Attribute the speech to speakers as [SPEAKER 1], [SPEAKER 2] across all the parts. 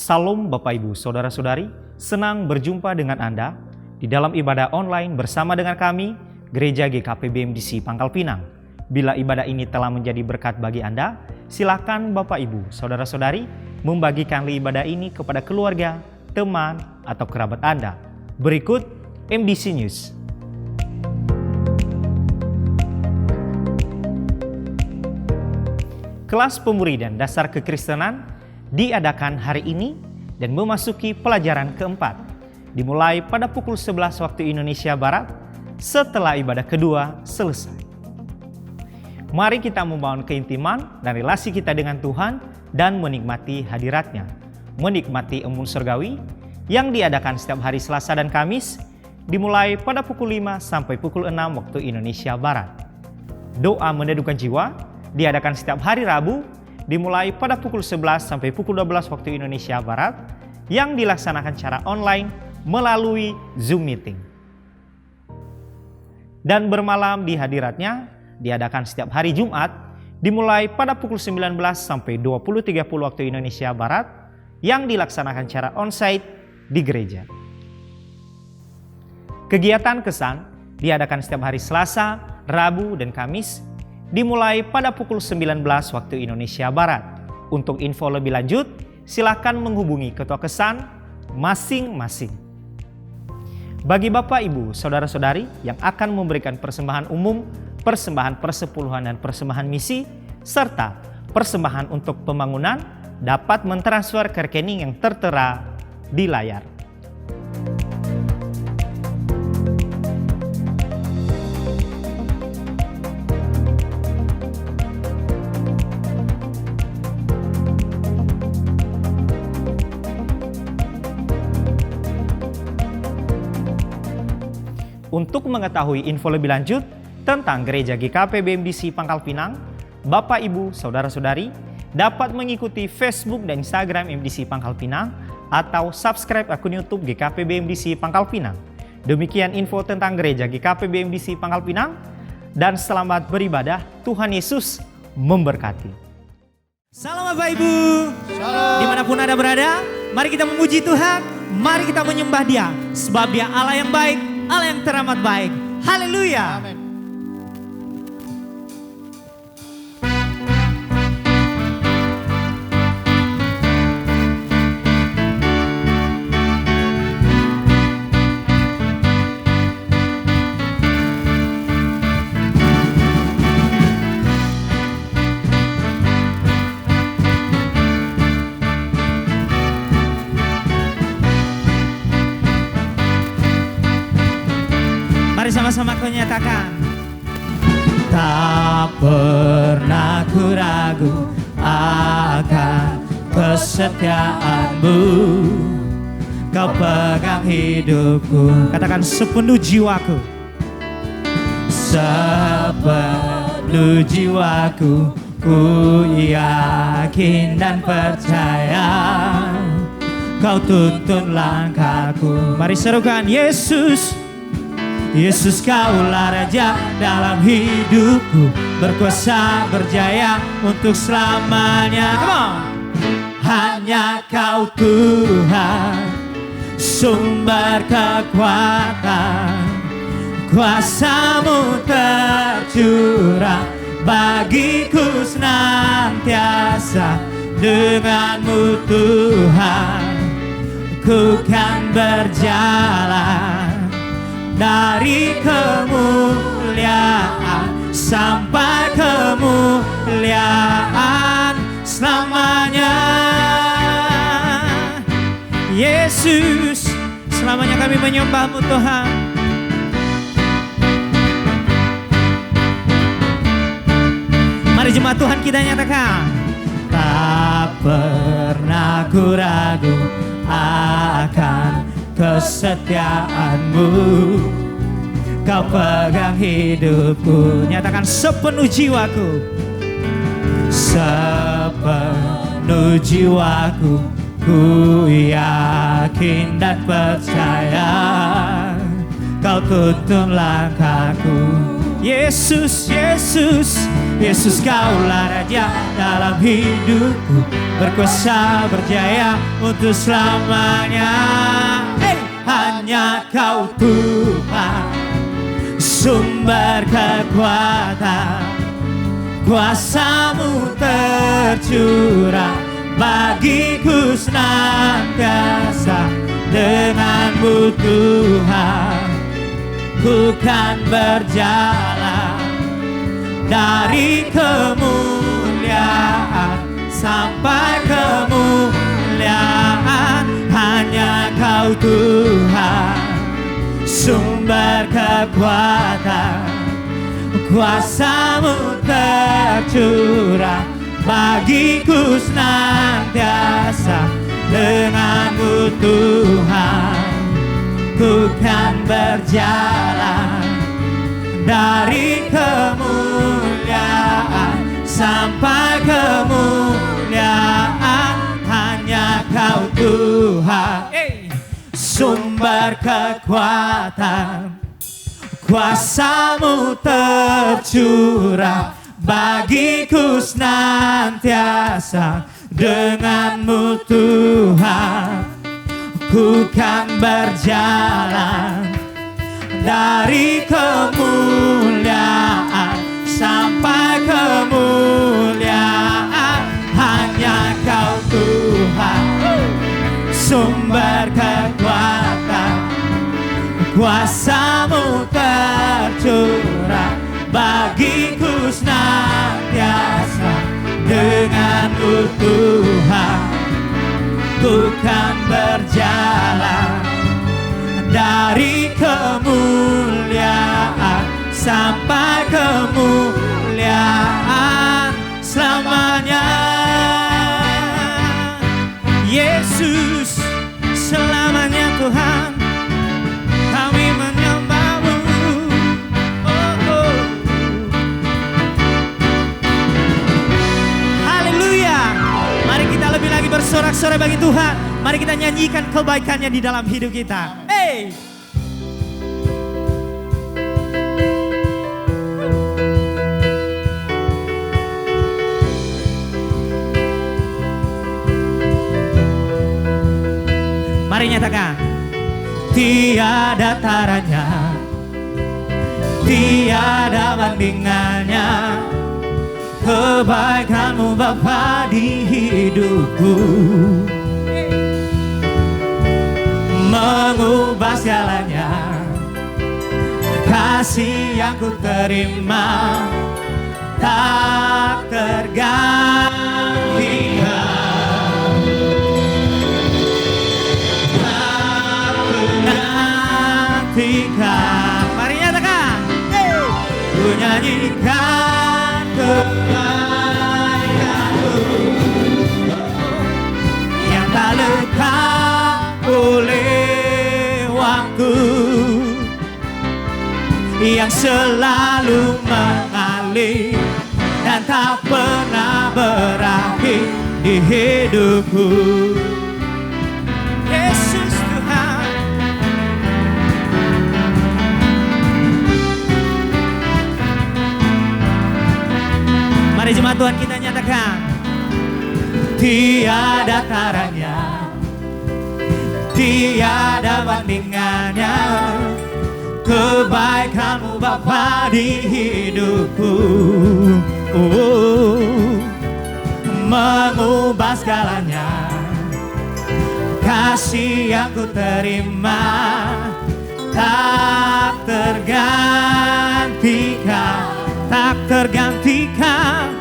[SPEAKER 1] Salam Bapak Ibu Saudara-saudari, senang berjumpa dengan Anda di dalam ibadah online bersama dengan kami, Gereja GKP BMDC Pangkal Pinang. Bila ibadah ini telah menjadi berkat bagi Anda, silakan Bapak Ibu Saudara-saudari membagikan ibadah ini kepada keluarga, teman, atau kerabat Anda. Berikut MDC News. Kelas Pemuridan Dasar Kekristenan diadakan hari ini dan memasuki pelajaran keempat, dimulai pada pukul 11 waktu Indonesia Barat setelah ibadah kedua selesai. Mari kita membangun keintiman dan relasi kita dengan Tuhan dan menikmati hadiratnya, menikmati embun surgawi yang diadakan setiap hari Selasa dan Kamis, dimulai pada pukul 5 sampai pukul 6 waktu Indonesia Barat. Doa meneduhkan jiwa diadakan setiap hari Rabu, dimulai pada pukul 11 sampai pukul 12 waktu Indonesia Barat, yang dilaksanakan secara online melalui Zoom Meeting. Dan bermalam di hadiratnya diadakan setiap hari Jumat, dimulai pada pukul 19 sampai 20.30 waktu Indonesia Barat, yang dilaksanakan secara onsite di gereja. Kegiatan kesan diadakan setiap hari Selasa, Rabu, dan Kamis, dimulai pada pukul 19 waktu Indonesia Barat. Untuk info lebih lanjut, silakan menghubungi ketua kesan masing-masing. Bagi Bapak, Ibu, Saudara-saudari yang akan memberikan persembahan umum, persembahan persepuluhan dan persembahan misi, serta persembahan untuk pembangunan, dapat mentransfer ke rekening yang tertera di layar. Untuk mengetahui info lebih lanjut tentang Gereja GKP BMDC Pangkal Pinang, Bapak, Ibu, Saudara-saudari dapat mengikuti Facebook dan Instagram MDC Pangkal Pinang atau subscribe akun YouTube GKP BMDC Pangkal Pinang. Demikian info tentang Gereja GKP BMDC Pangkal Pinang, dan selamat beribadah. Tuhan Yesus memberkati.
[SPEAKER 2] Salam Bapak Ibu.
[SPEAKER 3] Salam.
[SPEAKER 2] Dimanapun Anda berada, mari kita memuji Tuhan, mari kita menyembah Dia, sebab Dia Allah yang baik, Allah yang teramat baik. Haleluya.
[SPEAKER 3] Amin.
[SPEAKER 2] Mari sama-sama kau nyatakan. Tak pernah ku ragu akan kesetiaanmu, kau pegang hidupku. Katakan, sepenuh jiwaku. Sepenuh jiwaku, ku yakin dan percaya, kau tuntun langkahku. Mari serukan, Yesus. Yesus, Kaulah Raja dalam hidupku, berkuasa berjaya untuk selamanya. Come on. Hanya Kau Tuhan, sumber kekuatan, kuasa-Mu tercurah bagiku senantiasa. Dengan-Mu Tuhan, ku kan berjalan dari kemuliaan sampai kemuliaan selamanya. Yesus, selamanya kami menyembah-Mu Tuhan. Mari jemaat Tuhan kita nyatakan. Tak pernah ku ragu akan kesetiaanmu, kau pegang hidupku. Nyatakan, sepenuh jiwaku. Sepenuh jiwaku, ku yakin dan percaya, kau tuntun langkahku. Yesus, Yesus, Yesus, Kaulah Raja dalam hidupku, berkuasa berjaya untuk selamanya. Hanya Kau Tuhan, sumber kekuatan, kuasa-Mu tercurah bagiku senantiasa. Dengan-Mu Tuhan, ku kan berjalan dari kemuliaan sampai kemuliaan. Hanya Kau Tuhan, sumber kekuatan, kuasa-Mu tercurah bagiku senantiasa. Dengan-Mu Tuhan, ku kan berjalan dari kemuliaan sampai kemuliaan. Hanya Kau Tuhan, sumber kekuatan, kuasa-Mu tercurah bagiku senantiasa. Dengan-Mu Tuhan, ku kan berjalan dari kemuliaan sampai kemuliaan. Hanya Kau Tuhan, sumber kekuatan, kuasa-Mu tercurah bagiku senantiasa. Dengan-Mu Tuhan, ku kan berjalan dari kemuliaan sampai kemuliaan selamanya. Yesus, selamanya Tuhan, kami menyembah-Mu. Haleluya. Mari kita lebih lagi bersorak-sorai bagi Tuhan. Mari kita nyanyikan kebaikan-Nya di dalam hidup kita. Mari nyatakan. Tiada taranya, tiada bandingannya, kebaikan-Mu Bapa di hidupku, mengubah segalanya. Kasih yang ku terima tak tergantikan, tak tergantikan. Mari nyatakan. Ku nyanyikan kebaikan-Mu yang tak lekang oleh waktu, yang selalu mengalir dan tak pernah berakhir di hidupku. Yesus Tuhan, mari jemaat Tuhan kita nyatakan. Tiada taranya, tiada bandingannya, kebaikan-Mu Bapa di hidupku, mengubah segalanya. Kasih yang ku terima tak tergantikan, tak tergantikan,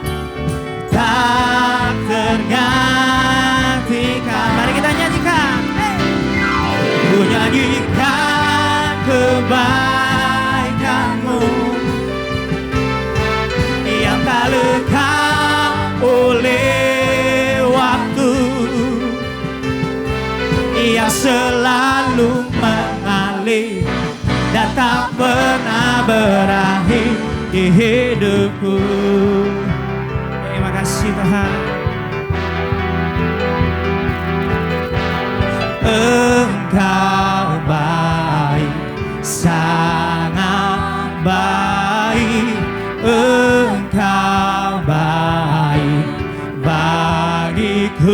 [SPEAKER 2] tak tergantikan. Mari kita nyanyikan. Ku nyanyikan kebaikan-Mu yang tak lekang oleh waktu, yang selalu mengalir dan tak pernah berakhir di hidupku. Terima kasih Tuhan. Engkau baik, sangat baik. Engkau baik bagiku.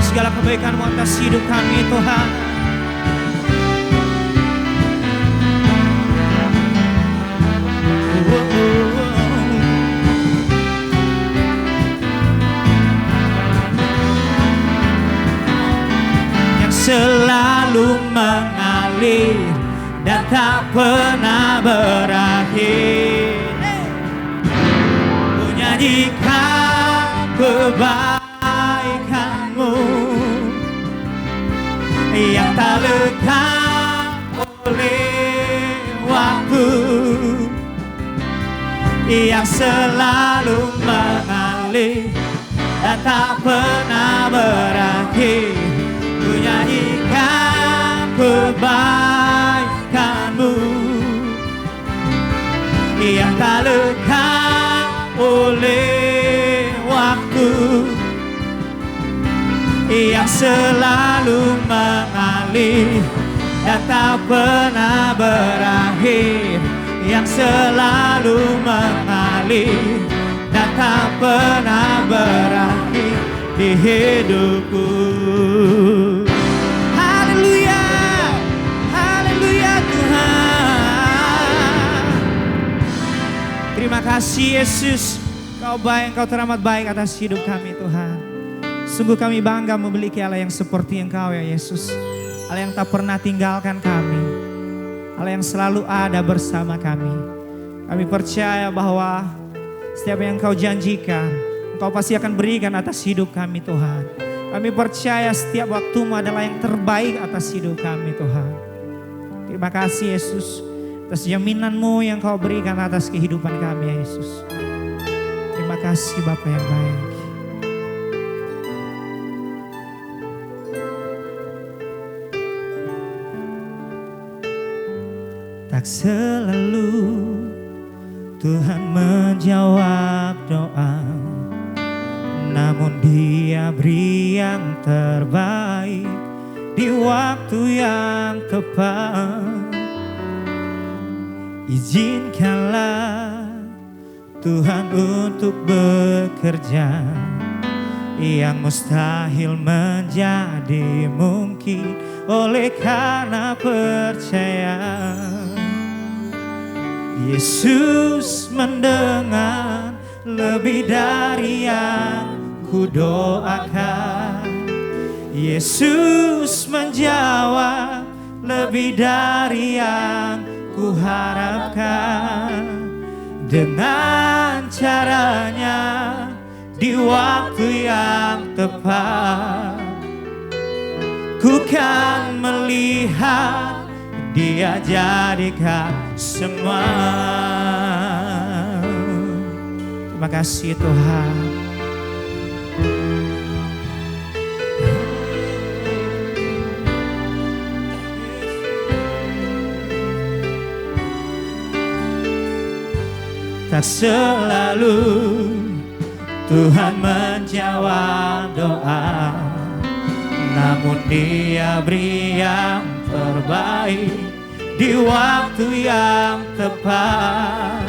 [SPEAKER 2] segala kebaikan-Mu atas hidup kami Tuhan. Yang selalu mengalir dan tak pernah berakhir, ku nyanyikan kebaikan-Mu yang tak lekang oleh waktu, yang selalu mengalir dan tak pernah berakhir. Ku nyanyikan kebaikan-Mu yang tak lekang oleh waktu, yang selalu mengalir dan tak pernah berakhir, yang selalu mengalir dan tak pernah berakhir di hidupku. Haleluya, haleluya Tuhan. Terima kasih Yesus, Kau baik, Kau teramat baik atas hidup kami Tuhan. Sungguh kami bangga memiliki Allah yang seperti Engkau ya Yesus. Allah yang tak pernah tinggalkan kami, Allah yang selalu ada bersama kami. Kami percaya bahwa setiap yang Kau janjikan, Engkau pasti akan berikan atas hidup kami Tuhan. Kami percaya setiap waktu-Mu adalah yang terbaik atas hidup kami Tuhan. Terima kasih Yesus atas jaminan-Mu yang Kau berikan atas kehidupan kami ya Yesus. Terima kasih Bapa yang baik. Tak selalu Tuhan menjawab doa, namun Dia beri yang terbaik di waktu yang tepat. Izinkanlah Tuhan untuk bekerja, yang mustahil menjadi mungkin oleh karena percaya. Yesus mendengar lebih dari yang kudoakan. Yesus menjawab lebih dari yang kuharapkan. Dengan caranya di waktu yang tepat, ku kan melihat Dia jadikan semua. Terima kasih Tuhan. Tak selalu Tuhan menjawab doa, namun Dia beri yang terbaik di waktu yang tepat.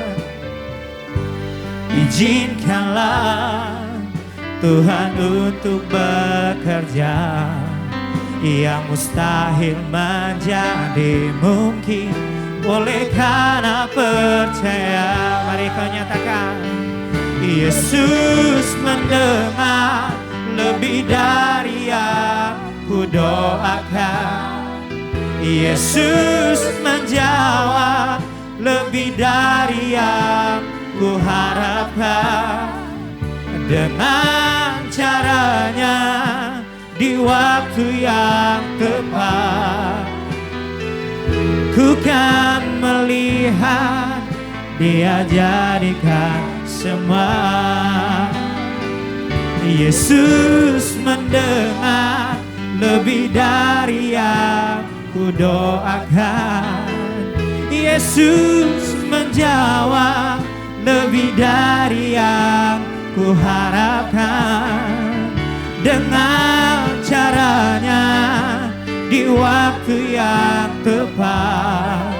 [SPEAKER 2] Izinkanlah Tuhan untuk bekerja, yang mustahil menjadi mungkin oleh karena percaya. Mari kau nyatakan, Yesus mendengar lebih dari yang kudoakan. Yesus menjawab lebih dari yang kuharapkan. Dengan caranya di waktu yang tepat, ku kan melihat Dia jadikan semua. Yesus mendengar lebih dari yang kudoakan. Yesus menjawab lebih dari yang kuharapkan. Dengan caranya di waktu yang tepat,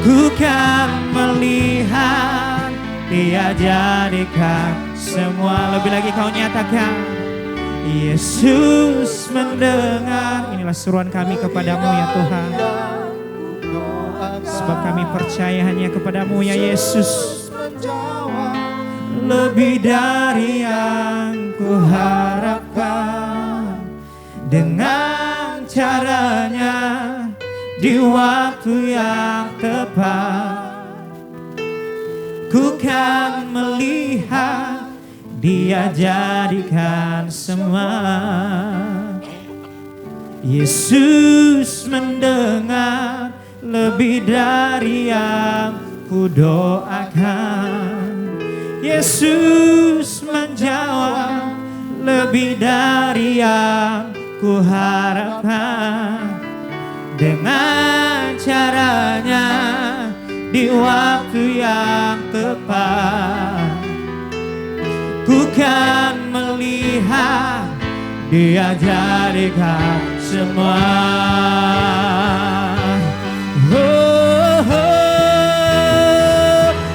[SPEAKER 2] ku kan melihat Dia jadikan semua. Lebih lagi kau nyatakan, Yesus mendengar. Inilah seruan kami kepadamu ya Tuhan. Sebab kami percaya hanya kepadamu ya Yesus. Lebih dari yang ku harapkan, dengan caranya di waktu yang tepat, ku kan melihat Dia jadikan semua. Yesus mendengar lebih dari yang ku doakan. Yesus menjawab lebih dari yang ku harapkan, dengan caranya di waktu yang tepat, ku kan melihat Dia jadikan semua.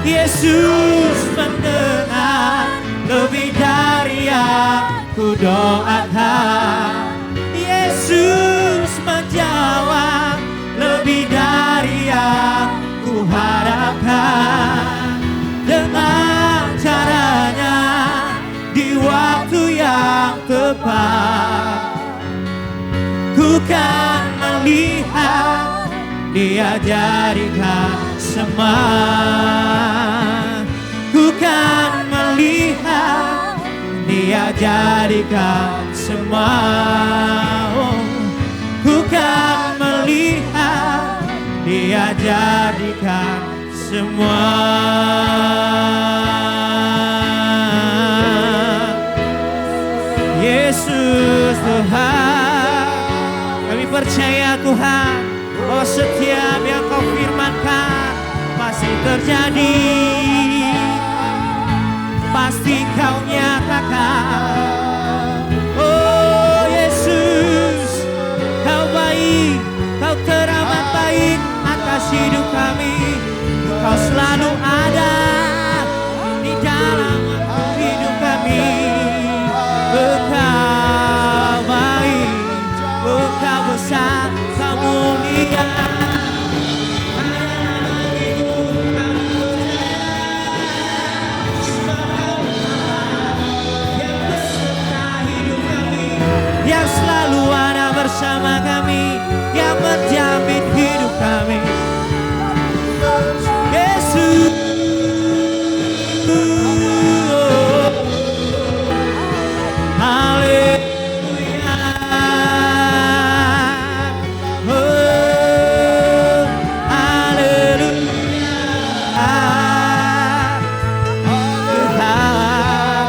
[SPEAKER 2] Yesus mendengar lebih dari yang ku doakan. Yesus menjawab lebih dari yang ku harapkan, dengan caranya di waktu yang tepat, ku kan melihat Dia jadikan semua. Ku kan melihat Dia jadikan semua. Ku kan melihat Dia jadikan semua. Yesus Tuhan, kami percaya Tuhan, oh setiap yang Kau firmankan pasti terjadi, pasti Kau nyatakan. Oh Yesus, Kau baik, Kau teramat baik atas hidup kami. Kau selalu ada di dalam hidup kami. Engkau baik, Engkau besar, Kau mulia. Yang selalu ada bersama kami, yang menjamin hidup kami. Yesus, haleluya, oh, haleluya. Tuhan,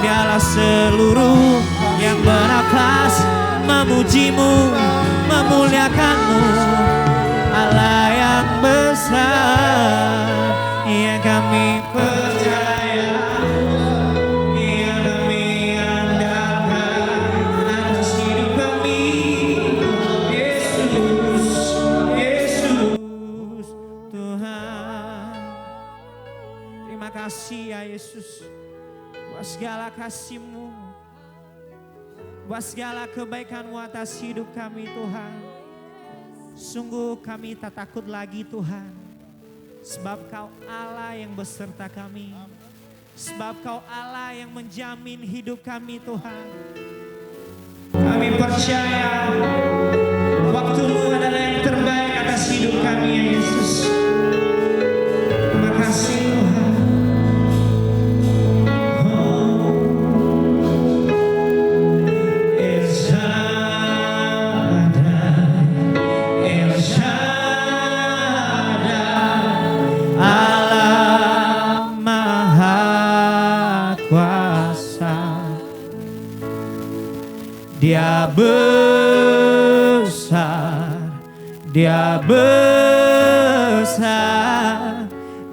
[SPEAKER 2] biarlah seluruh yang bernafas memuji-Mu, memuliakan-Mu, Allah yang besar, yang kami percaya, yang kami andalkan atas hidup kami. Yesus, Yesus Tuhan. Terima kasih ya Yesus, buat segala kasih-Mu, buat segala kebaikan-Mu atas hidup kami Tuhan. Sungguh kami tak takut lagi Tuhan, sebab Kau Allah yang beserta kami, sebab Kau Allah yang menjamin hidup kami Tuhan. Kami percaya waktu-Mu adalah yang terbaik atas hidup kami ya Yesus. Terima kasih Tuhan. Dia besar, Dia besar,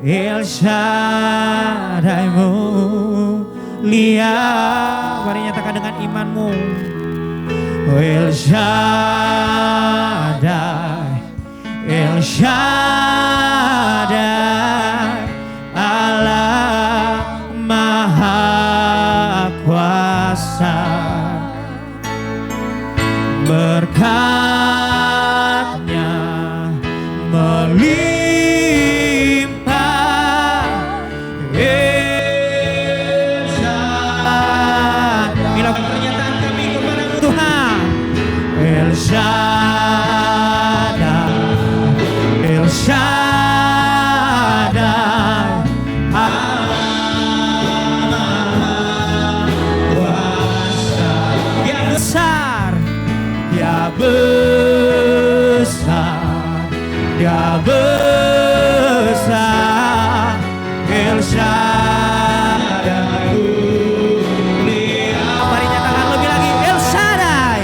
[SPEAKER 2] El Shaddai mulia. Mari nyatakan dengan imanmu. El Shaddai, El Shaddai, Allah Maha Kuasa. berkatnya melimpah. Inilah pernyataan kami kepada Tuhan. El Shaddai, El Shaddai, Dia besar, Dia besar, Dia besar, El Shaddai. Mari nyatakan lebih lagi, El Shaddai,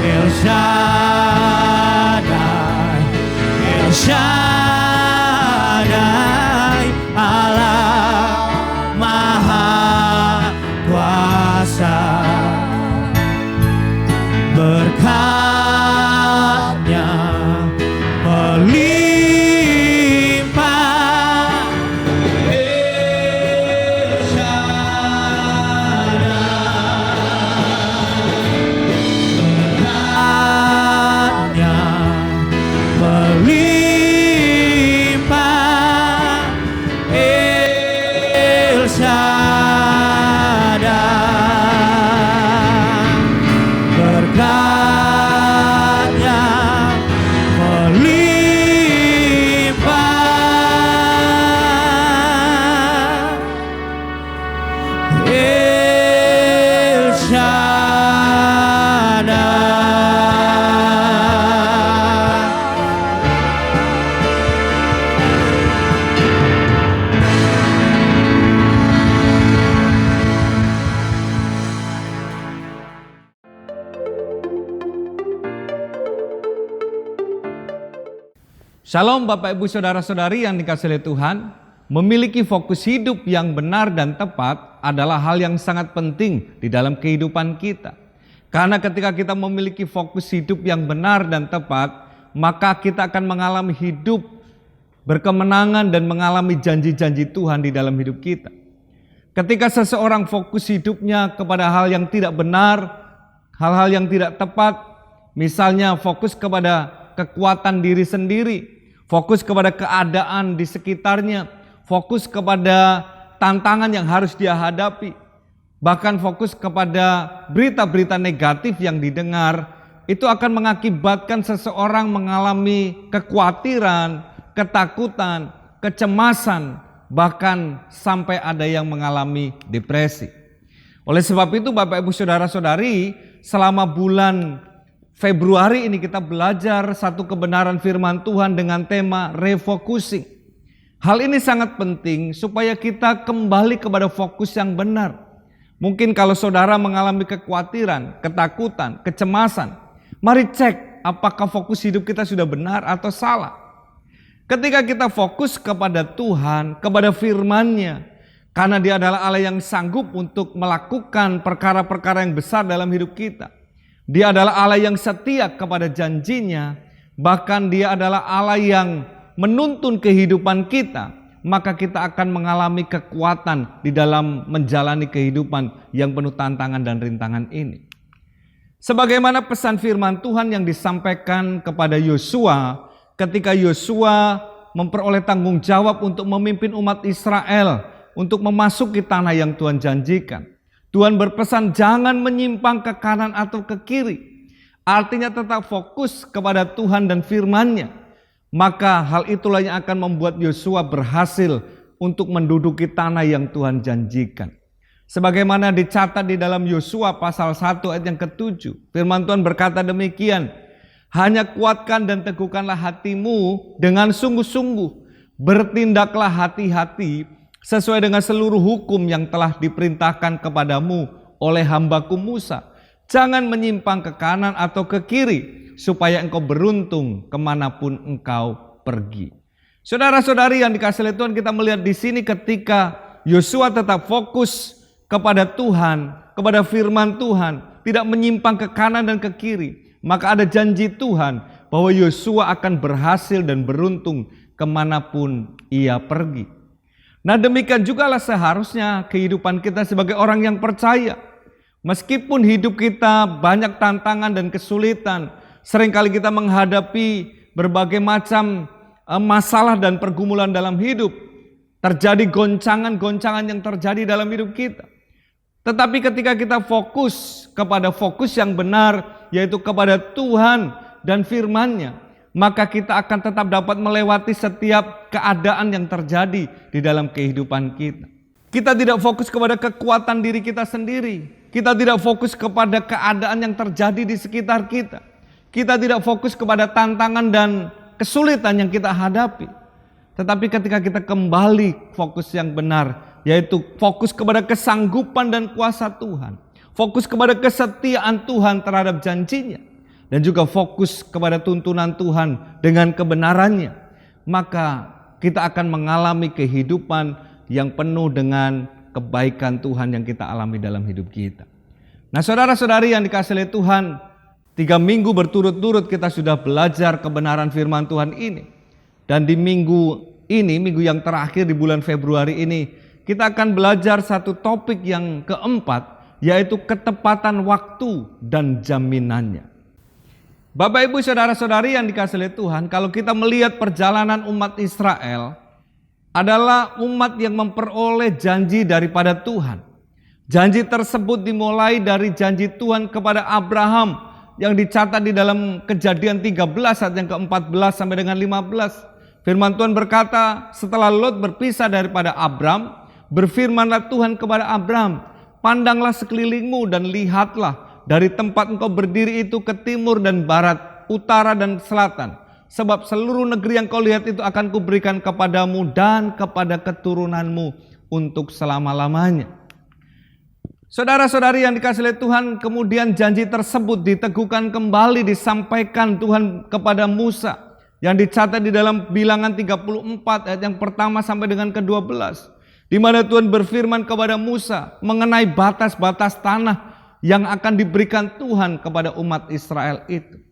[SPEAKER 2] El Shaddai, El Shaddai, Allah Maha Kuasa. Berkatnya melimpah. El Shaddai. Berkatnya melimpah. El Shaddai. Berkatnya melimpah. El Shaddai.
[SPEAKER 3] Shalom Bapak Ibu Saudara-saudari yang dikasihi oleh Tuhan. Memiliki fokus hidup yang benar dan tepat adalah hal yang sangat penting di dalam kehidupan kita. Karena ketika kita memiliki fokus hidup yang benar dan tepat, maka kita akan mengalami hidup berkemenangan dan mengalami janji-janji Tuhan di dalam hidup kita. Ketika seseorang fokus hidupnya kepada hal yang tidak benar, hal-hal yang tidak tepat, misalnya fokus kepada kekuatan diri sendiri, fokus kepada keadaan di sekitarnya, fokus kepada tantangan yang harus dia hadapi, bahkan fokus kepada berita-berita negatif yang didengar, itu akan mengakibatkan seseorang mengalami kekhawatiran, ketakutan, kecemasan, bahkan sampai ada yang mengalami depresi. Oleh sebab itu Bapak Ibu Saudara-saudari, selama bulan Februari ini kita belajar satu kebenaran firman Tuhan dengan tema refocusing. Hal ini sangat penting supaya kita kembali kepada fokus yang benar. Mungkin kalau saudara mengalami kekhawatiran, ketakutan, kecemasan, mari cek apakah fokus hidup kita sudah benar atau salah. Ketika kita fokus kepada Tuhan, kepada firman-Nya, karena Dia adalah Allah yang sanggup untuk melakukan perkara-perkara yang besar dalam hidup kita. Dia adalah Allah yang setia kepada janjinya, bahkan Dia adalah Allah yang menuntun kehidupan kita, maka kita akan mengalami kekuatan di dalam menjalani kehidupan yang penuh tantangan dan rintangan ini. Sebagaimana pesan firman Tuhan yang disampaikan kepada Yosua, ketika Yosua memperoleh tanggung jawab untuk memimpin umat Israel untuk memasuki tanah yang Tuhan janjikan. Tuhan berpesan jangan menyimpang ke kanan atau ke kiri. Artinya tetap fokus kepada Tuhan dan firman-Nya. Maka hal itulah yang akan membuat Yosua berhasil untuk menduduki tanah yang Tuhan janjikan. Sebagaimana dicatat di dalam Yosua pasal 1 ayat yang ke-7. Firman Tuhan berkata demikian. Hanya kuatkan dan teguhkanlah hatimu dengan sungguh-sungguh. Bertindaklah hati-hati sesuai dengan seluruh hukum yang telah diperintahkan kepadamu oleh hambaku Musa. Jangan menyimpang ke kanan atau ke kiri, supaya engkau beruntung kemanapun engkau pergi. Saudara-saudari yang dikasihi oleh Tuhan, kita melihat di sini ketika Yosua tetap fokus kepada Tuhan, kepada firman Tuhan, tidak menyimpang ke kanan dan ke kiri, maka ada janji Tuhan bahwa Yosua akan berhasil dan beruntung kemanapun ia pergi. Nah demikian jugalah seharusnya kehidupan kita sebagai orang yang percaya. Meskipun hidup kita banyak tantangan dan kesulitan, Seringkali kita menghadapi berbagai macam masalah dan pergumulan dalam hidup. Terjadi goncangan-goncangan yang terjadi dalam hidup kita. Tetapi ketika kita fokus kepada fokus yang benar, yaitu kepada Tuhan dan firman-Nya, maka kita akan tetap dapat melewati setiap keadaan yang terjadi di dalam kehidupan kita. Kita tidak fokus kepada kekuatan diri kita sendiri. Kita tidak fokus kepada keadaan yang terjadi di sekitar kita. Kita tidak fokus kepada tantangan dan kesulitan yang kita hadapi. Tetapi ketika kita kembali fokus yang benar, yaitu fokus kepada kesanggupan dan kuasa Tuhan. Fokus kepada kesetiaan Tuhan terhadap janjinya. Dan juga fokus kepada tuntunan Tuhan dengan kebenarannya. Maka kita akan mengalami kehidupan yang penuh dengan kebaikan Tuhan yang kita alami dalam hidup kita. Nah, saudara-saudari yang dikasihi oleh Tuhan, 3 minggu berturut-turut kita sudah belajar kebenaran firman Tuhan ini. Dan di minggu ini, minggu yang terakhir di bulan Februari ini, kita akan belajar satu topik yang keempat, yaitu ketepatan waktu dan jaminannya. Bapak, Ibu, saudara-saudari yang dikasihi oleh Tuhan, kalau kita melihat perjalanan umat Israel, adalah umat yang memperoleh janji daripada Tuhan. Janji tersebut dimulai dari janji Tuhan kepada Abraham yang dicatat di dalam Kejadian 13 ayat yang ke-14 sampai dengan 15. Firman Tuhan berkata, setelah Lot berpisah daripada Abram, berfirmanlah Tuhan kepada Abram, pandanglah sekelilingmu dan lihatlah dari tempat engkau berdiri itu ke timur dan barat, utara dan selatan. Sebab seluruh negeri yang kau lihat itu akan kuberikan kepadamu dan kepada keturunanmu untuk selama-lamanya. Saudara-saudari yang dikasihi oleh Tuhan, kemudian janji tersebut diteguhkan kembali, disampaikan Tuhan kepada Musa. Yang dicatat di dalam Bilangan 34 ayat yang pertama sampai dengan ke-12. Di mana Tuhan berfirman kepada Musa mengenai batas-batas tanah yang akan diberikan Tuhan kepada umat Israel itu.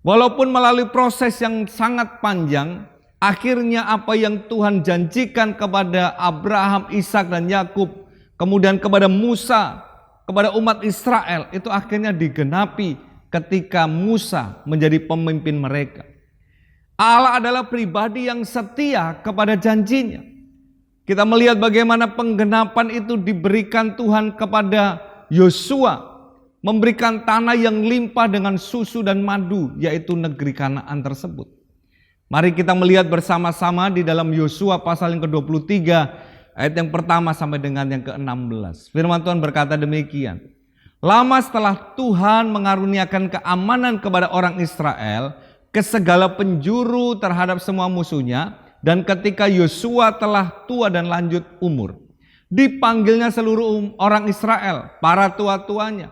[SPEAKER 3] Walaupun melalui proses yang sangat panjang, akhirnya apa yang Tuhan janjikan kepada Abraham, Ishak dan Yakub, kemudian kepada Musa, kepada umat Israel, itu akhirnya digenapi ketika Musa menjadi pemimpin mereka. Allah adalah pribadi yang setia kepada janjinya. Kita melihat bagaimana penggenapan itu diberikan Tuhan kepada Yosua, memberikan tanah yang limpah dengan susu dan madu, yaitu negeri Kanaan tersebut. Mari kita melihat bersama-sama di dalam Yosua pasal yang ke-23 ayat yang pertama sampai dengan yang ke-16. Firman Tuhan berkata demikian. Lama setelah Tuhan mengaruniakan keamanan kepada orang Israel ke segala penjuru terhadap semua musuhnya, dan ketika Yosua telah tua dan lanjut umur, dipanggilnya seluruh orang Israel, para tua-tuanya,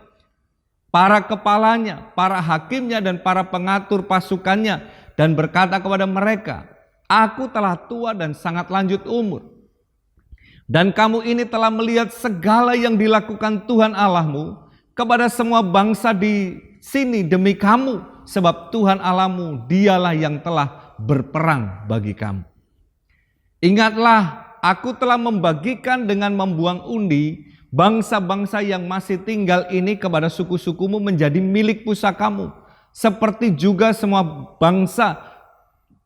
[SPEAKER 3] para kepalanya, para hakimnya dan para pengatur pasukannya, dan berkata kepada mereka, aku telah tua dan sangat lanjut umur. Dan kamu ini telah melihat segala yang dilakukan Tuhan Allahmu kepada semua bangsa di sini demi kamu, sebab Tuhan Allahmu dialah yang telah berperang bagi kamu. Ingatlah, aku telah membagikan dengan membuang undi bangsa-bangsa yang masih tinggal ini kepada suku-sukumu menjadi milik pusakamu, seperti juga semua bangsa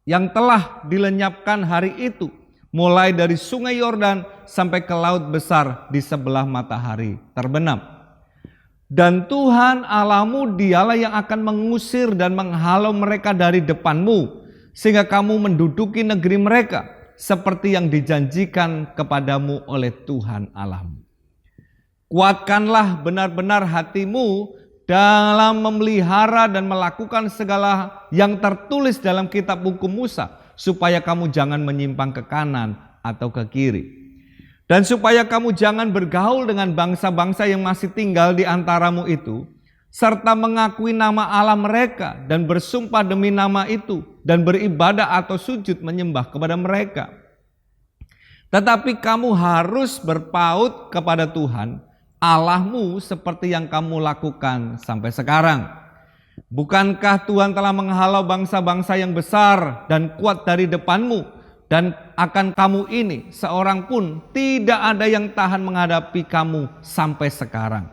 [SPEAKER 3] yang telah dilenyapkan hari itu, mulai dari sungai Yordan sampai ke laut besar di sebelah matahari terbenam. Dan Tuhan Allahmu dialah yang akan mengusir dan menghalau mereka dari depanmu, sehingga kamu menduduki negeri mereka, seperti yang dijanjikan kepadamu oleh Tuhan Allahmu. Kuatkanlah benar-benar hatimu dalam memelihara dan melakukan segala yang tertulis dalam kitab hukum Musa, supaya kamu jangan menyimpang ke kanan atau ke kiri. Dan supaya kamu jangan bergaul dengan bangsa-bangsa yang masih tinggal di antaramu itu, serta mengakui nama Allah mereka dan bersumpah demi nama itu, dan beribadah atau sujud menyembah kepada mereka. Tetapi kamu harus berpaut kepada Tuhan Allahmu seperti yang kamu lakukan sampai sekarang. Bukankah Tuhan telah menghalau bangsa-bangsa yang besar dan kuat dari depanmu, dan akan kamu ini seorang pun tidak ada yang tahan menghadapi kamu sampai sekarang.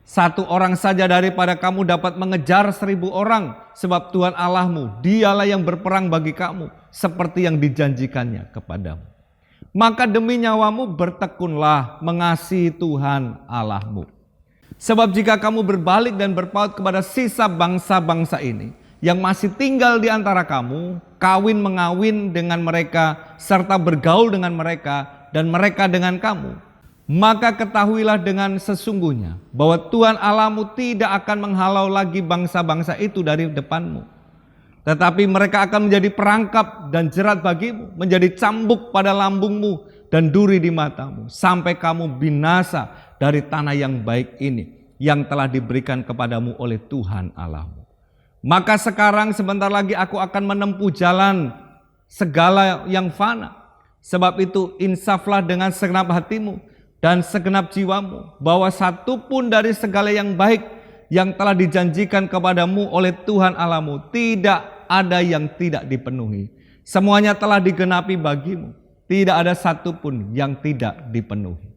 [SPEAKER 3] Satu orang saja daripada kamu dapat mengejar 1000 orang, sebab Tuhan Allahmu, dialah yang berperang bagi kamu, seperti yang dijanjikannya kepadamu. Maka demi nyawamu bertekunlah mengasihi Tuhan Allahmu. Sebab jika kamu berbalik dan berpaut kepada sisa bangsa-bangsa ini, yang masih tinggal di antara kamu, kawin mengawin dengan mereka, serta bergaul dengan mereka, dan mereka dengan kamu, maka ketahuilah dengan sesungguhnya bahwa Tuhan Allahmu tidak akan menghalau lagi bangsa-bangsa itu dari depanmu. Tetapi mereka akan menjadi perangkap dan jerat bagimu, menjadi cambuk pada lambungmu dan duri di matamu, sampai kamu binasa dari tanah yang baik ini, yang telah diberikan kepadamu oleh Tuhan Allahmu. Maka sekarang sebentar lagi aku akan menempuh jalan segala yang fana. Sebab itu insaflah dengan segenap hatimu dan segenap jiwamu, bahwa satu pun dari segala yang baik yang telah dijanjikan kepadamu oleh Tuhan Allahmu tidak ada yang tidak dipenuhi. Semuanya telah digenapi bagimu, tidak ada satu pun yang tidak dipenuhi.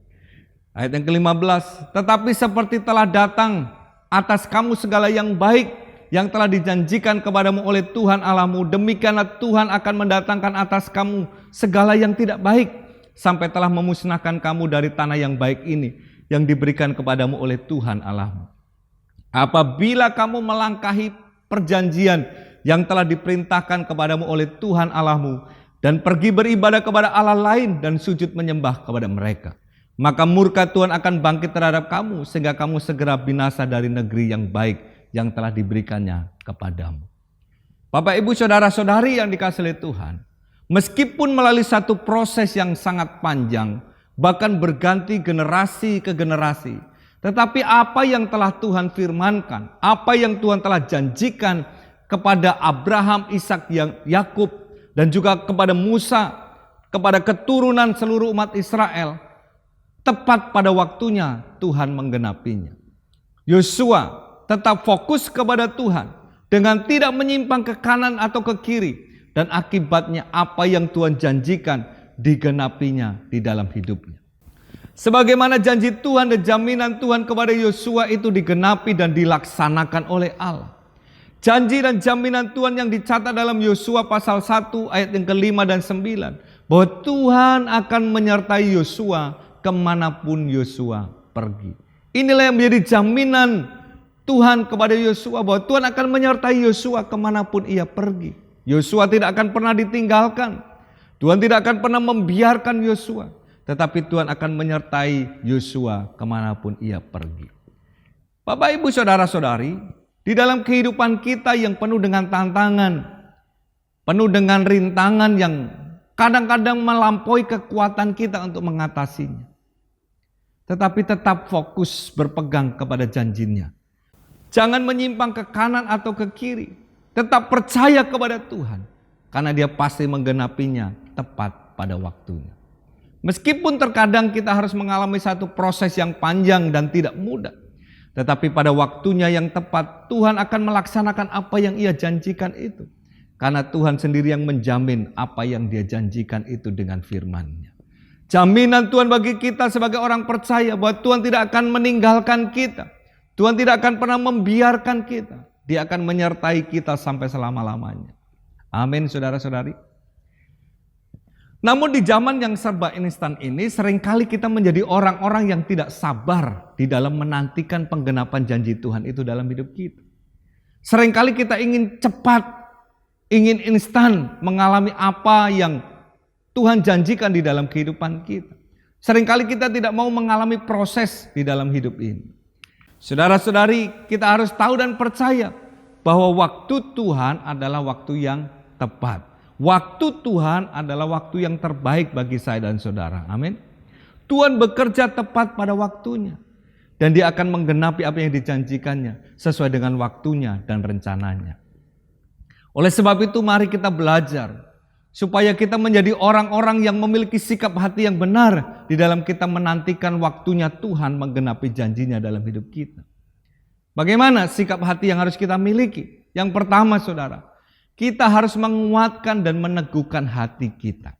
[SPEAKER 3] Ayat yang ke-15, tetapi seperti telah datang atas kamu segala yang baik yang telah dijanjikan kepadamu oleh Tuhan Allahmu, demikianlah Tuhan akan mendatangkan atas kamu segala yang tidak baik, sampai telah memusnahkan kamu dari tanah yang baik ini, yang diberikan kepadamu oleh Tuhan Allahmu. Apabila kamu melangkahi perjanjian yang telah diperintahkan kepadamu oleh Tuhan Allahmu, dan pergi beribadah kepada Allah lain dan sujud menyembah kepada mereka, maka murka Tuhan akan bangkit terhadap kamu, sehingga kamu segera binasa dari negeri yang baik yang telah diberikannya kepadamu. Bapak, Ibu, saudara-saudari yang dikasihi oleh Tuhan, meskipun melalui satu proses yang sangat panjang, bahkan berganti generasi ke generasi, tetapi apa yang telah Tuhan firmankan, apa yang Tuhan telah janjikan kepada Abraham, Ishak, Yakub, dan juga kepada Musa, kepada keturunan seluruh umat Israel, tepat pada waktunya Tuhan menggenapinya. Yosua tetap fokus kepada Tuhan dengan tidak menyimpang ke kanan atau ke kiri, dan akibatnya apa yang Tuhan janjikan digenapinya di dalam hidupnya. Sebagaimana janji Tuhan dan jaminan Tuhan kepada Yosua itu digenapi dan dilaksanakan oleh Allah. Janji dan jaminan Tuhan yang dicatat dalam Yosua pasal 1 ayat yang ke-5 dan 9, bahwa Tuhan akan menyertai Yosua kemanapun Yosua pergi. Inilah yang menjadi jaminan Tuhan kepada Yosua, bahwa Tuhan akan menyertai Yosua kemanapun ia pergi. Yosua tidak akan pernah ditinggalkan. Tuhan tidak akan pernah membiarkan Yosua, tetapi Tuhan akan menyertai Yosua kemanapun ia pergi. Bapak, Ibu, saudara-saudari, di dalam kehidupan kita yang penuh dengan tantangan, penuh dengan rintangan yang kadang-kadang melampaui kekuatan kita untuk mengatasinya, tetapi tetap fokus berpegang kepada janjinya. Jangan menyimpang ke kanan atau ke kiri. Tetap percaya kepada Tuhan, karena Dia pasti menggenapinya tepat pada waktunya. Meskipun terkadang kita harus mengalami satu proses yang panjang dan tidak mudah, tetapi pada waktunya yang tepat Tuhan akan melaksanakan apa yang Ia janjikan itu. Karena Tuhan sendiri yang menjamin apa yang Dia janjikan itu dengan firman-Nya. Jaminan Tuhan bagi kita sebagai orang percaya bahwa Tuhan tidak akan meninggalkan kita. Tuhan tidak akan pernah membiarkan kita. Dia akan menyertai kita sampai selama-lamanya. Amin, saudara-saudari. Namun di zaman yang serba instan ini, seringkali kita menjadi orang-orang yang tidak sabar di dalam menantikan penggenapan janji Tuhan itu dalam hidup kita. Seringkali kita ingin cepat, ingin instan mengalami apa yang Tuhan janjikan di dalam kehidupan kita. Seringkali kita tidak mau mengalami proses di dalam hidup ini. Saudara-saudari, kita harus tahu dan percaya bahwa waktu Tuhan adalah waktu yang tepat. Waktu Tuhan adalah waktu yang terbaik bagi saya dan saudara. Amin. Tuhan bekerja tepat pada waktunya, dan Dia akan menggenapi apa yang dijanjikannya sesuai dengan waktunya dan rencananya. Oleh sebab itu, mari kita belajar supaya kita menjadi orang-orang yang memiliki sikap hati yang benar di dalam kita menantikan waktunya Tuhan menggenapi janjinya dalam hidup kita. Bagaimana sikap hati yang harus kita miliki? Yang pertama, saudara, kita harus menguatkan dan meneguhkan hati kita.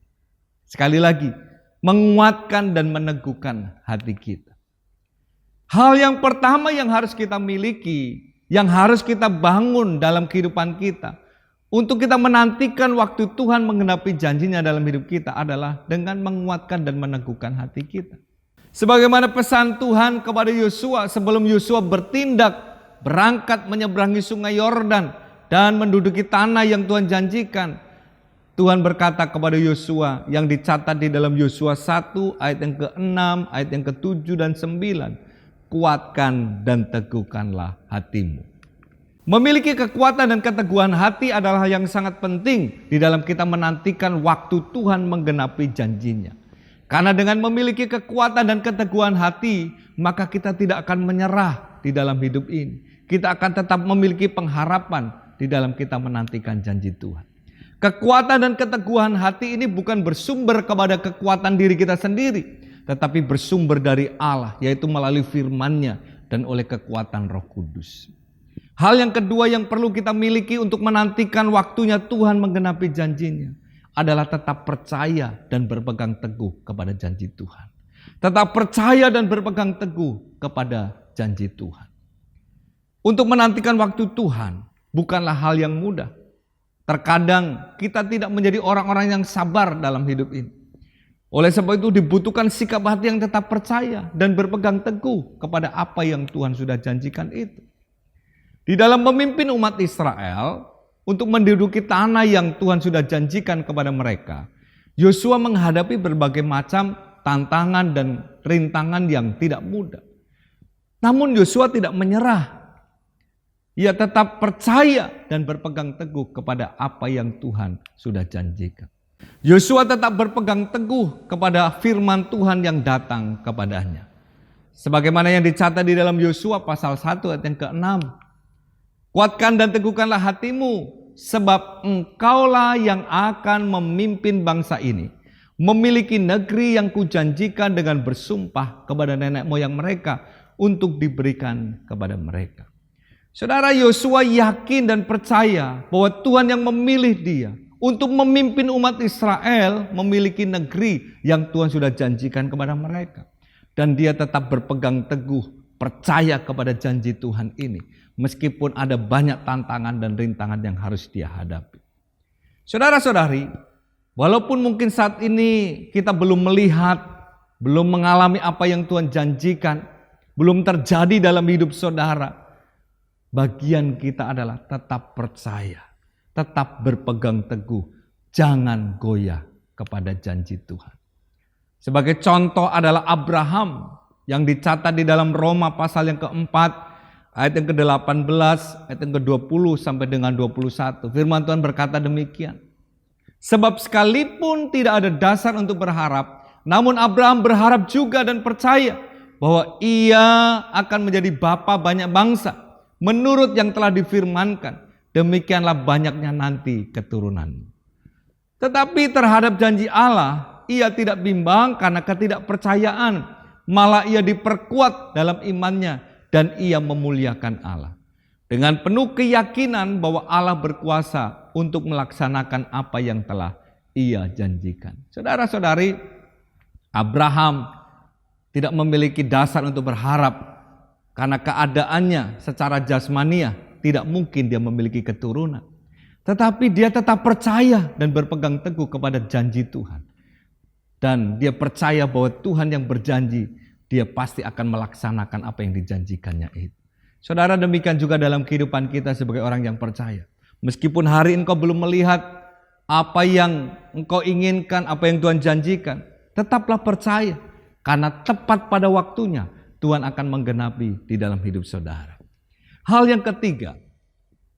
[SPEAKER 3] Sekali lagi, menguatkan dan meneguhkan hati kita. Hal yang pertama yang harus kita miliki, yang harus kita bangun dalam kehidupan kita, untuk kita menantikan waktu Tuhan menggenapi janjinya dalam hidup kita adalah dengan menguatkan dan meneguhkan hati kita. Sebagaimana pesan Tuhan kepada Yosua sebelum Yosua bertindak, berangkat menyeberangi sungai Yordan dan menduduki tanah yang Tuhan janjikan. Tuhan berkata kepada Yosua yang dicatat di dalam Yosua 1 ayat yang ke-6, ayat yang ke-7 dan 9. Kuatkan dan teguhkanlah hatimu. Memiliki kekuatan dan keteguhan hati adalah yang sangat penting di dalam kita menantikan waktu Tuhan menggenapi janjinya. Karena dengan memiliki kekuatan dan keteguhan hati, maka kita tidak akan menyerah di dalam hidup ini. Kita akan tetap memiliki pengharapan di dalam kita menantikan janji Tuhan. Kekuatan dan keteguhan hati ini bukan bersumber kepada kekuatan diri kita sendiri, tetapi bersumber dari Allah, yaitu melalui firman-Nya dan oleh kekuatan Roh Kudus. Hal yang kedua yang perlu kita miliki untuk menantikan waktunya Tuhan menggenapi janjinya adalah tetap percaya dan berpegang teguh kepada janji Tuhan. Tetap percaya dan berpegang teguh kepada janji Tuhan. Untuk menantikan waktu Tuhan bukanlah hal yang mudah. Terkadang kita tidak menjadi orang-orang yang sabar dalam hidup ini. Oleh sebab itu dibutuhkan sikap hati yang tetap percaya dan berpegang teguh kepada apa yang Tuhan sudah janjikan itu. Di dalam memimpin umat Israel untuk menduduki tanah yang Tuhan sudah janjikan kepada mereka, Yosua menghadapi berbagai macam tantangan dan rintangan yang tidak mudah. Namun Yosua tidak menyerah. Ia tetap percaya dan berpegang teguh kepada apa yang Tuhan sudah janjikan. Yosua tetap berpegang teguh kepada firman Tuhan yang datang kepadanya. Sebagaimana yang dicatat di dalam Yosua pasal 1 ayat yang ke-6. Kuatkan dan teguhkanlah hatimu, sebab engkaulah yang akan memimpin bangsa ini, memiliki negeri yang kujanjikan dengan bersumpah kepada nenek moyang mereka untuk diberikan kepada mereka. Saudara, Yosua yakin dan percaya bahwa Tuhan yang memilih dia untuk memimpin umat Israel memiliki negeri yang Tuhan sudah janjikan kepada mereka. Dan dia tetap berpegang teguh, percaya kepada janji Tuhan ini. Meskipun ada banyak tantangan dan rintangan yang harus dia hadapi. Saudara-saudari, walaupun mungkin saat ini kita belum melihat, belum mengalami apa yang Tuhan janjikan, belum terjadi dalam hidup saudara, bagian kita adalah tetap percaya, tetap berpegang teguh, jangan goyah kepada janji Tuhan. Sebagai contoh adalah Abraham yang dicatat di dalam Roma pasal yang keempat, ayat yang ke-18, ayat yang ke-20 sampai dengan 21. Firman Tuhan berkata demikian. Sebab sekalipun tidak ada dasar untuk berharap, namun Abraham berharap juga dan percaya bahwa ia akan menjadi bapa banyak bangsa. Menurut yang telah difirmankan, demikianlah banyaknya nanti keturunan. Tetapi terhadap janji Allah, ia tidak bimbang karena ketidakpercayaan. Malah ia diperkuat dalam imannya. Dan ia memuliakan Allah. Dengan penuh keyakinan bahwa Allah berkuasa untuk melaksanakan apa yang telah ia janjikan. Saudara-saudari, Abraham tidak memiliki dasar untuk berharap. Karena keadaannya secara jasmania tidak mungkin dia memiliki keturunan. Tetapi dia tetap percaya dan berpegang teguh kepada janji Tuhan. Dan dia percaya bahwa Tuhan yang berjanji, dia pasti akan melaksanakan apa yang dijanjikannya itu. Saudara, demikian juga dalam kehidupan kita sebagai orang yang percaya. Meskipun hari engkau belum melihat apa yang engkau inginkan, apa yang Tuhan janjikan, tetaplah percaya. Karena tepat pada waktunya Tuhan akan menggenapi di dalam hidup saudara. Hal yang ketiga,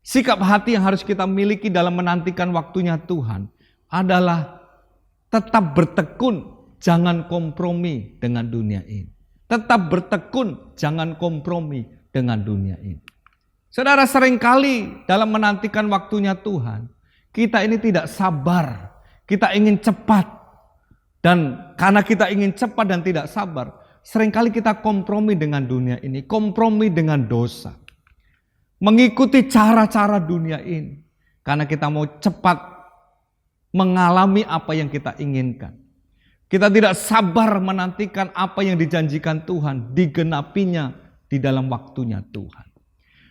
[SPEAKER 3] sikap hati yang harus kita miliki dalam menantikan waktunya Tuhan adalah tetap bertekun, jangan kompromi dengan dunia ini. Tetap bertekun, jangan kompromi dengan dunia ini. Saudara, seringkali dalam menantikan waktunya Tuhan, kita ini tidak sabar. Kita ingin cepat. Dan karena kita ingin cepat dan tidak sabar, seringkali kita kompromi dengan dunia ini, kompromi dengan dosa. Mengikuti cara-cara dunia ini. Karena kita mau cepat mengalami apa yang kita inginkan. Kita tidak sabar menantikan apa yang dijanjikan Tuhan, digenapinya di dalam waktunya Tuhan.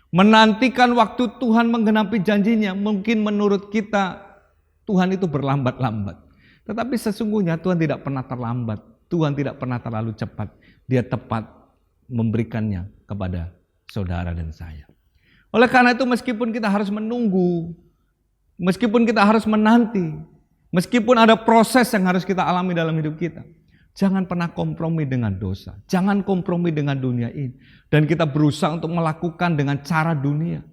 [SPEAKER 3] Menantikan waktu Tuhan menggenapi janjinya, mungkin menurut kita Tuhan itu berlambat-lambat. Tetapi sesungguhnya Tuhan tidak pernah terlambat. Tuhan tidak pernah terlalu cepat. Dia tepat memberikannya kepada saudara dan saya. Oleh karena itu meskipun kita harus menunggu, meskipun kita harus menanti, meskipun ada proses yang harus kita alami dalam hidup kita, jangan pernah kompromi dengan dosa. Jangan kompromi dengan dunia ini. Dan kita berusaha untuk melakukan dengan cara dunia.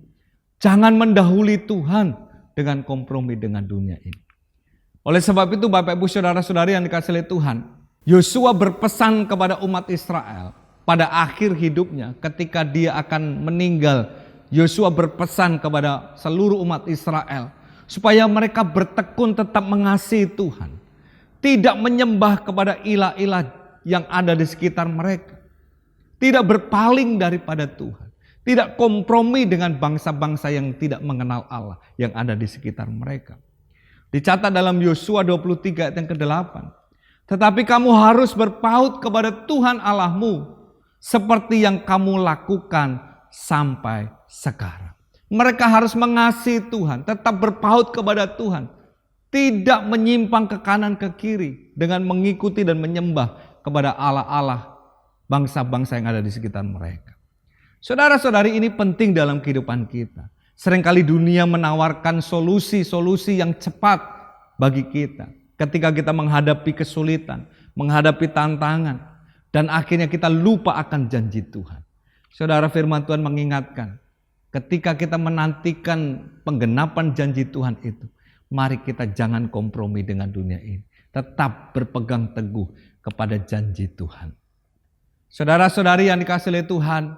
[SPEAKER 3] Jangan mendahului Tuhan dengan kompromi dengan dunia ini. Oleh sebab itu Bapak Ibu Saudara-saudari yang dikasihi oleh Tuhan, Yosua berpesan kepada umat Israel pada akhir hidupnya ketika dia akan meninggal. Yosua berpesan kepada seluruh umat Israel supaya mereka bertekun tetap mengasihi Tuhan. Tidak menyembah kepada ilah-ilah yang ada di sekitar mereka. Tidak berpaling daripada Tuhan. Tidak kompromi dengan bangsa-bangsa yang tidak mengenal Allah yang ada di sekitar mereka. Dicatat dalam Yosua 23 ayat yang ke-8. Tetapi kamu harus berpaut kepada Tuhan Allahmu seperti yang kamu lakukan sampai sekarang. Mereka harus mengasihi Tuhan, tetap berpaut kepada Tuhan. Tidak menyimpang ke kanan ke kiri dengan mengikuti dan menyembah kepada Allah-Allah bangsa-bangsa yang ada di sekitar mereka. Saudara-saudari, ini penting dalam kehidupan kita. Seringkali dunia menawarkan solusi-solusi yang cepat bagi kita. Ketika kita menghadapi kesulitan, menghadapi tantangan, dan akhirnya kita lupa akan janji Tuhan. Saudara, firman Tuhan mengingatkan, ketika kita menantikan penggenapan janji Tuhan itu, mari kita jangan kompromi dengan dunia ini. Tetap berpegang teguh kepada janji Tuhan. Saudara-saudari yang dikasihi oleh Tuhan,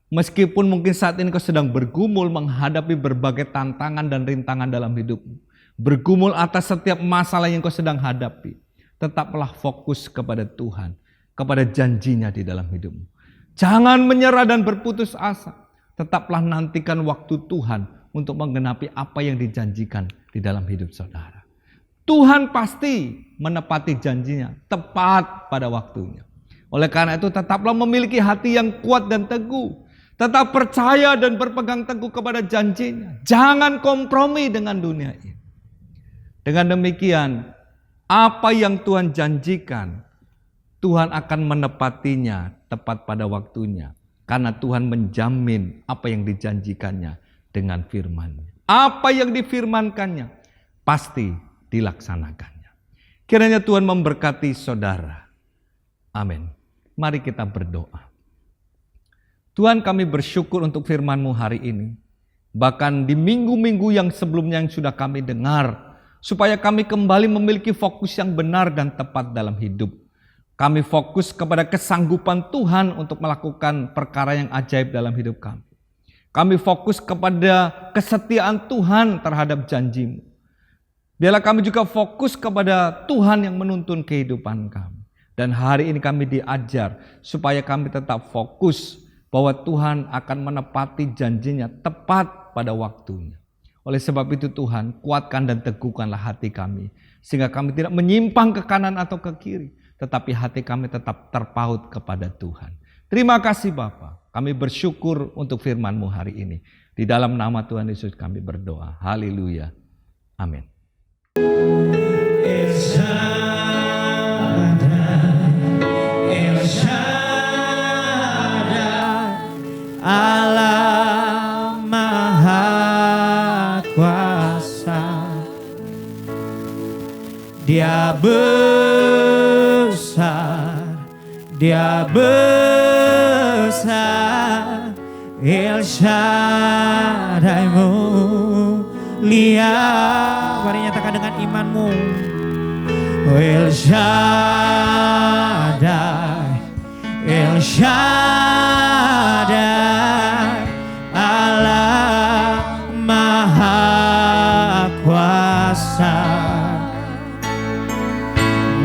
[SPEAKER 3] meskipun mungkin saat ini kau sedang bergumul menghadapi berbagai tantangan dan rintangan dalam hidupmu, bergumul atas setiap masalah yang kau sedang hadapi, tetaplah fokus kepada Tuhan, kepada janjinya di dalam hidupmu. Jangan menyerah dan berputus asa. Tetaplah nantikan waktu Tuhan untuk menggenapi apa yang dijanjikan di dalam hidup saudara. Tuhan pasti menepati janjinya tepat pada waktunya. Oleh karena itu tetaplah memiliki hati yang kuat dan teguh. Tetap percaya dan berpegang teguh kepada janjinya. Jangan kompromi dengan dunia ini. Dengan demikian, apa yang Tuhan janjikan, Tuhan akan menepatinya tepat pada waktunya. Karena Tuhan menjamin apa yang dijanjikannya dengan firman-Nya. Apa yang difirmankannya pasti dilaksanakannya. Kiranya Tuhan memberkati saudara. Amin. Mari kita berdoa. Tuhan, kami bersyukur untuk firman-Mu hari ini. Bahkan di minggu-minggu yang sebelumnya yang sudah kami dengar. Supaya kami kembali memiliki fokus yang benar dan tepat dalam hidup. Kami fokus kepada kesanggupan Tuhan untuk melakukan perkara yang ajaib dalam hidup kami. Kami fokus kepada kesetiaan Tuhan terhadap janji-Mu. Biarlah kami juga fokus kepada Tuhan yang menuntun kehidupan kami. Dan hari ini kami diajar supaya kami tetap fokus bahwa Tuhan akan menepati janjinya tepat pada waktunya. Oleh sebab itu Tuhan, kuatkan dan teguhkanlah hati kami. Sehingga kami tidak menyimpang ke kanan atau ke kiri. Tetapi hati kami tetap terpaut kepada Tuhan. Terima kasih Bapa. Kami bersyukur untuk firman-Mu hari ini. Di dalam nama Tuhan Yesus kami berdoa. Haleluya. Amin.
[SPEAKER 2] Allah Maha Kuasa, Dia besar, Dia besar, El Shaddai mulia. Mari nyatakan dengan imanmu. El Shaddai, El Shaddai, Allah Maha Kuasa.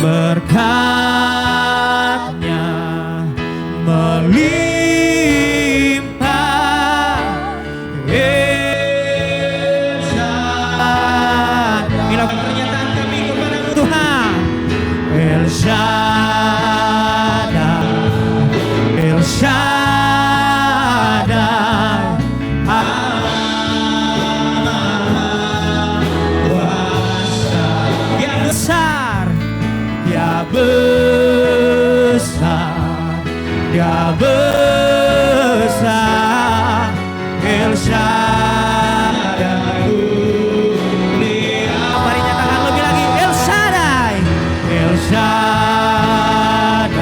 [SPEAKER 2] Berkat-Nya melimpah. El Shaddai. Inilah pernyataan kami kepada Tuhan. El Shaddai, El Shaddai, Shaddai. Mari nyatakan lebih lagi, El Shaddai, El Shaddai,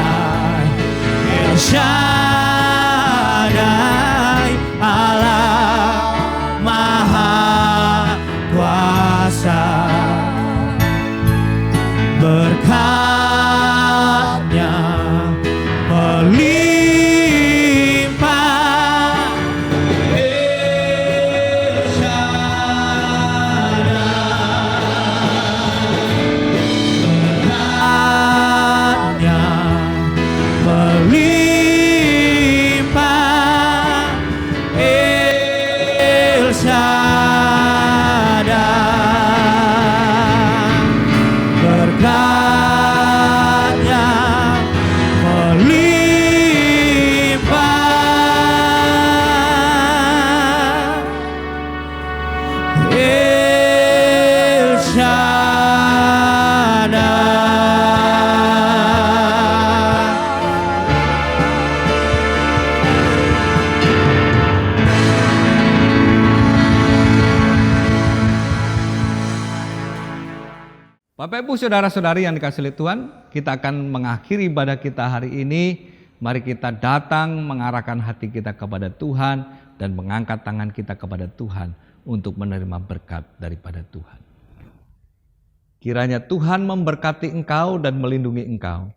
[SPEAKER 2] El Shaddai, Allah Maha Kuasa. Berkatnya melimpah. El Shaddai. Berkatnya melimpah. El Shaddai. Berkatnya melimpah. El Shaddai.
[SPEAKER 3] Bapak Ibu Saudara-saudari yang dikasihi oleh Tuhan, kita akan mengakhiri ibadah kita hari ini. Mari kita datang mengarahkan hati kita kepada Tuhan dan mengangkat tangan kita kepada Tuhan untuk menerima berkat daripada Tuhan. Kiranya Tuhan memberkati engkau dan melindungi engkau.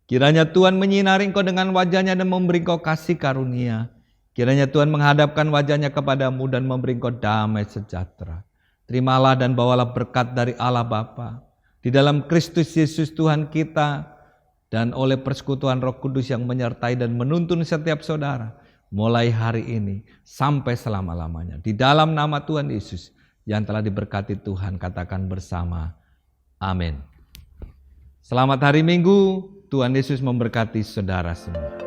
[SPEAKER 3] Kiranya Tuhan menyinari engkau dengan wajahnya dan memberi engkau kasih karunia. Kiranya Tuhan menghadapkan wajahnya kepadamu dan memberi engkau damai sejahtera. Terimalah dan bawalah berkat dari Allah Bapa, di dalam Kristus Yesus Tuhan kita, dan oleh persekutuan Roh Kudus yang menyertai dan menuntun setiap saudara, mulai hari ini sampai selama-lamanya. Di dalam nama Tuhan Yesus yang telah diberkati Tuhan, katakan bersama, amin. Selamat hari Minggu, Tuhan Yesus memberkati saudara semua.